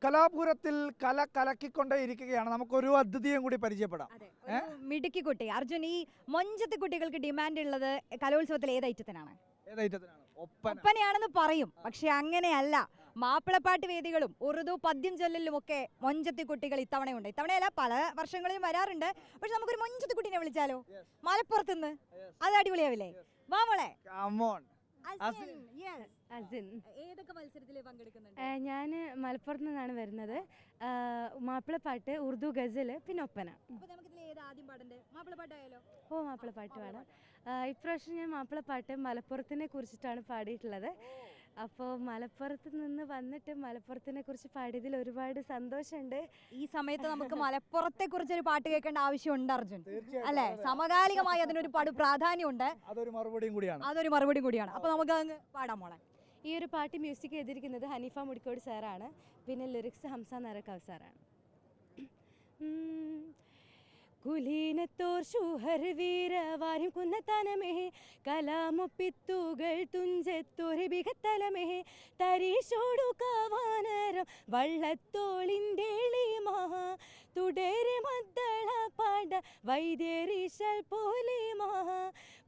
കലാപൂരത്തിൽ കല കലക്കിക്കൊണ്ടേ ഇരിക്കുകയാണ്. നമുക്കൊരു അതിഥിയും കൂടി പരിചയപ്പെടാം. മിടുക്കി കുട്ടി അർജുൻ, ഈ മൊഞ്ചത്തെ കുട്ടികൾക്ക് ഡിമാൻഡ് ഉള്ളത് കലോത്സവത്തിൽ ഏത് ഐറ്റത്തിനാണ്? ഒപ്പനയാണെന്ന് പറയും, പക്ഷെ അങ്ങനെയല്ല. മാപ്പിളപ്പാട്ട് വേദികളും ഉറുദു പദ്യം ചൊല്ലലും ഒക്കെ മൊഞ്ചത്തി കുട്ടികൾ ഇത്തവണയുണ്ട്. ഇത്തവണയല്ല, പല വർഷങ്ങളിലും വരാറുണ്ട്. പക്ഷെ നമുക്കൊരു മൊഞ്ചത്തി കുട്ടീനെ വിളിച്ചാലോ? മലപ്പുറത്തുനിന്ന്. അത് അടിപൊളിയാവില്ലേ? വാ മോളെ. ഏതൊക്കെ മത്സരത്തിൽ പങ്കെടുക്കുന്നുണ്ട്? ഞാൻ മലപ്പുറത്ത് നിന്നാണ് വരുന്നത്. മാപ്പിളപ്പാട്ട്, ഉറുദു ഗസൽ, പിന്നെ ഒപ്പന. ഓ, മാപ്പിളപ്പാട്ട് പാടാം. ഇപ്രാവശ്യം ഞാൻ മാപ്പിളപ്പാട്ട് മലപ്പുറത്തിനെ കുറിച്ചിട്ടാണ് പാടിയിട്ടുള്ളത്. അപ്പോൾ മലപ്പുറത്ത് നിന്ന് വന്നിട്ട് മലപ്പുറത്തിനെ കുറിച്ച് പാടിയതിൽ ഒരുപാട് സന്തോഷമുണ്ട്. ഈ സമയത്ത് നമുക്ക് മലപ്പുറത്തെ കുറിച്ച് ഒരു പാട്ട് കേൾക്കേണ്ട ആവശ്യമുണ്ട് അർജുൻ, അല്ലെ? സമകാലികമായി അതിനൊരു പ്രാധാന്യമുണ്ട്. അതൊരു മറുപടി കൂടിയാണ്. അപ്പൊ നമുക്ക് അങ്ങ് പാടാം മോളെ. ഈ ഒരു പാട്ട് മ്യൂസിക് ചെയ്തിരിക്കുന്നത് ഹനീഫ മുടിക്കോട് സാറാണ്. പിന്നെ ലിറിക്സ് ഹംസ നരക്കാവ് സാറാണ്. കുലീനത്തോർ ഷുഹർ വീരവാര്യം കുന്നത്തനമേ കലാമുപ്പിത്തുകൾ തുഞ്ചത്തോരെ ബിഗത്തലമേ തരീശോടു കാവാനരം വള്ളത്തോളിൻ്റെളിമാ തുടരെ മദ്ദള പാട വൈദ്യരീശൽ പോലിമാ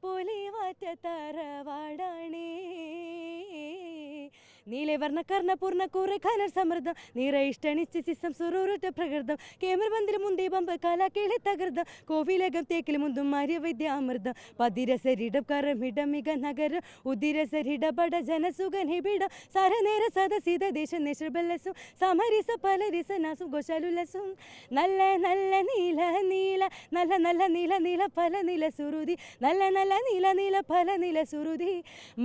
പോലിവാറ്റ തറവാടാണേ നീലവർണ്ണ കർണപൂർണ്ണ കൂറെ ഖനർ സമൃദ്ധം നിറ ഇഷ്ടണിച്ച് സിസം സുറൂറുറ്റ പ്രകൃതം കേമർബന്ധിൽ മുന്തി ബമ്പ കല കേളി തകൃതം കോവിലകം തേക്കിൽ മുന്തും മാര്യവൈദ്യാമൃതം പതിരസരിടം കരമിടം മിക നഗരം ഉദിരസരിട ബട ജനസുഖൻ ഹിബിടം സരനേര സദസിത ദേശ നിശ്രബല്ലസും സമരിസ പലരിസ നാസും ഗോശാലുലസും നല്ല നല്ല നീല നീല നല്ല നല്ല നീല നീല പല നീല സുരുതി നല്ല നല്ല നീല നീല പല നീല സുരുതി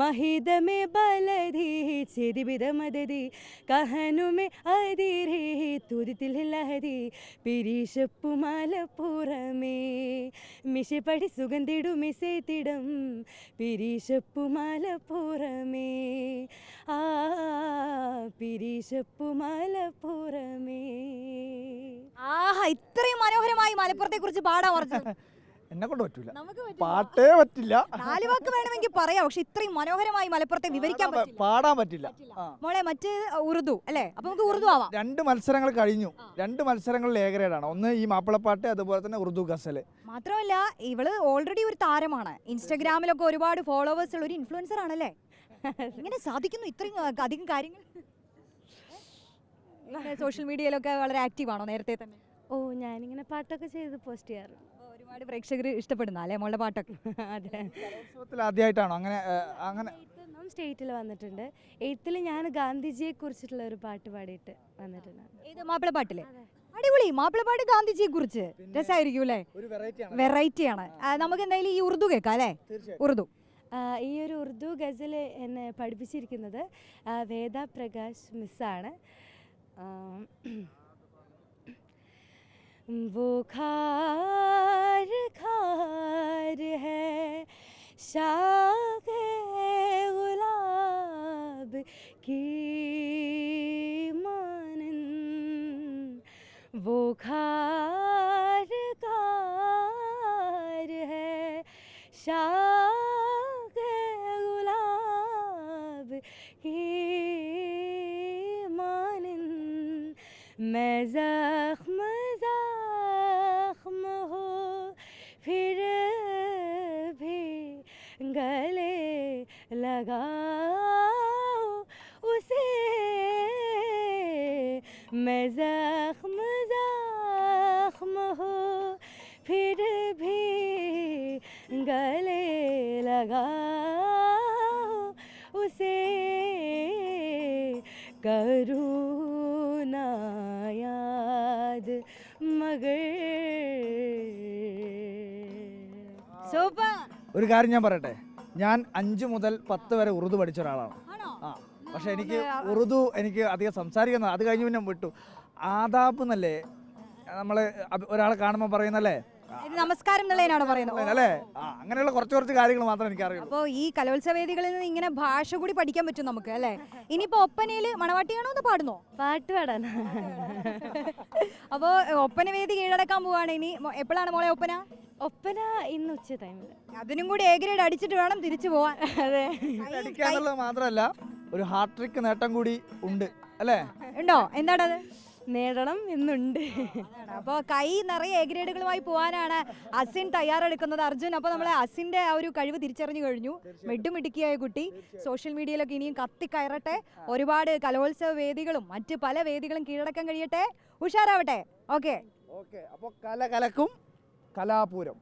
മഹിതമേ ബലധി ദിബിത മദതി കഹനുമേ അതിരേ തുരിത്തിൽ ലഹരി പിരീശപ്പു മലപ്പുറമേ മിശപ്പടി സുഗന്ധിടും മിസേത്തിടം പിരീശപ്പു മലപ്പുറമേ ആ പിരീശപ്പു മലപ്പുറമേ. ആഹാ, ഇത്രയും മനോഹരമായി മലപ്പുറത്തെ കുറിച്ച് പാടാൻ പറഞ്ഞു. എന്നെ കൊണ്ട് പറ്റൂല, പാട്ടേ പറ്റില്ല. 4 വാക്ക് വേണമെങ്കിൽ പറയാം, പക്ഷെ ഇത്രയും മനോഹരമായി മലപ്പുറത്തെ വിവരിക്കാൻ പറ്റില്ല, പാടാൻ പറ്റില്ല. മോളെ മറ്റ് ഉറുദു അല്ലേ? അപ്പൊ നമുക്ക് ഉറുദു ആവാം. 2 മത്സരങ്ങൾ കഴിഞ്ഞു. 2 മത്സരങ്ങളിൽ എ ഗ്രേഡാണ്. ഒന്ന് ഈ മാപ്പിളപ്പാട്ട്, അതുപോലെ തന്നെ ഉറുദു ഗസൽ. മാത്രമല്ല ഇവള് ഓൾറെഡി ഒരു താരമാണ്. ഇൻസ്റ്റാഗ്രാമിലൊക്കെ ഒരുപാട് ഫോളോവേഴ്സ് ഉള്ള ഒരു ഇൻഫ്ലുവൻസർ ആണല്ലേ? ഇങ്ങനെ സാധിക്കുന്നു ഇത്രയും അധികം കാര്യങ്ങൾ? സോഷ്യൽ മീഡിയയിലൊക്കെ വളരെ ആക്റ്റീവ് ആണോ നേരത്തെ തന്നെ? ഓ, ഞാനിങ്ങനെ പാട്ടൊക്കെ ചെയ്ത് പോസ്റ്റ് ചെയ്യാറുണ്ട്. ഒരുപാട് പ്രേക്ഷകർ ഇഷ്ടപ്പെടുന്ന അല്ലേ മോളുടെ പാട്ടൊക്കെ? അതെ. ആദ്യമായിട്ടാണോ അങ്ങനെ? അങ്ങനെ സ്റ്റേറ്റിൽ വന്നിട്ടുണ്ട്. 8th ഞാൻ ഗാന്ധിജിയെ കുറിച്ചിട്ടുള്ള ഒരു പാട്ട് പാടിയിട്ട് വന്നിട്ടുണ്ട്. ഏത് മാപ്പിളപ്പാട്ടില്? അടിപൊളി. മാപ്പിളപ്പാട്ട് ഗാന്ധിജിയെ കുറിച്ച് രസമായിരിക്കും അല്ലേ? വെറൈറ്റി ആണ്. നമുക്ക് എന്തായാലും ഈ ഉറുദു കേൾക്കാം അല്ലേ? ഉറുദു. ഈ ഒരു ഉറുദു ഗസൽ എന്നെ പഠിപ്പിച്ചിരിക്കുന്നത് വേദ പ്രകാശ് മിസ്സാണ്. वो खार खार है शाख गुलाब की मानंद वो खार खार है शाख गुलाब की मानंद मैं ज़ख्म हो फिर भी गले लगाओ उसे मैं ज़ख्म हो फिर भी गले लगाओ उसे करूँ ना याद मगर. ഒരു കാര്യം ഞാൻ പറയട്ടെ, ഞാൻ 5 മുതൽ 10 വരെ ഉറുദു പഠിച്ച ഒരാളാണ്. പക്ഷെ എനിക്ക് ഉറുദു അധികം സംസാരിക്കുന്ന, അത് കഴിഞ്ഞ് പിന്നെ വിട്ടു. ആദാബ് എന്നല്ലേ നമ്മള് ഒരാളെ കാണുമ്പോൾ പറയുന്നല്ലേ, നമസ്കാരം എന്നുള്ളതിനാണോ പറയുന്നത് അല്ലേ? അങ്ങനെയുള്ള കുറച്ച് കാര്യങ്ങൾ മാത്രമേ എനിക്കറിയുള്ളൂ. അപ്പോൾ ഈ കലോത്സവ വേദികളിൽ നിന്ന് ഇങ്ങനെ ഭാഷ കൂടി പഠിക്കാൻ പറ്റും നമുക്ക് അല്ലേ? ഇനിയിപ്പോ ഒപ്പനയില് മണവാട്ടിയാണോ എന്ന് പാടുന്നോ? പാട്ട് പാടാൻ. അപ്പോൾ ഒപ്പന വേദി കീഴടക്കാൻ പോവാണ്. ഇനി എപ്പോഴാണ് മോളെ ഒപ്പന? ഒപ്പന ഇന്ന് ഉച്ച ടൈമിൽ. അതിനും കൂടി എ ഗ്രേഡ് അടിച്ചിട്ട് വേണം തിരിച്ചു പോവാൻ. അതെ, അടിക്കാന്നുള്ളത് മാത്രമല്ല ഒരു ഹാട്രിക് നേട്ടം കൂടി ഉണ്ട്. അല്ലേ? ഉണ്ടോ? എന്താണത്? നേടണം എന്നുണ്ട്. അപ്പോൾ കൈ നിറയെ എ ഗ്രേഡുകളുമായി പോകാനാണ് അസിൻ തയ്യാറെടുക്കുന്നത്. അർജുൻ, അപ്പോൾ നമ്മൾ അസിൻ്റെ ആ ഒരു കഴിവ് തിരിച്ചറിഞ്ഞു കഴിഞ്ഞു. മിടുമിടുക്കിയായ കുട്ടി സോഷ്യൽ മീഡിയയിലൊക്കെ ഇനിയും കത്തിക്കയറട്ടെ, ഒരുപാട് കലോത്സവ വേദികളും മറ്റ് പല വേദികളും കീഴടക്കാൻ കഴിയട്ടെ, ഉഷാറാവട്ടെ. ഓക്കെ, അപ്പോൾ കല കലക്കും കലാപൂരം.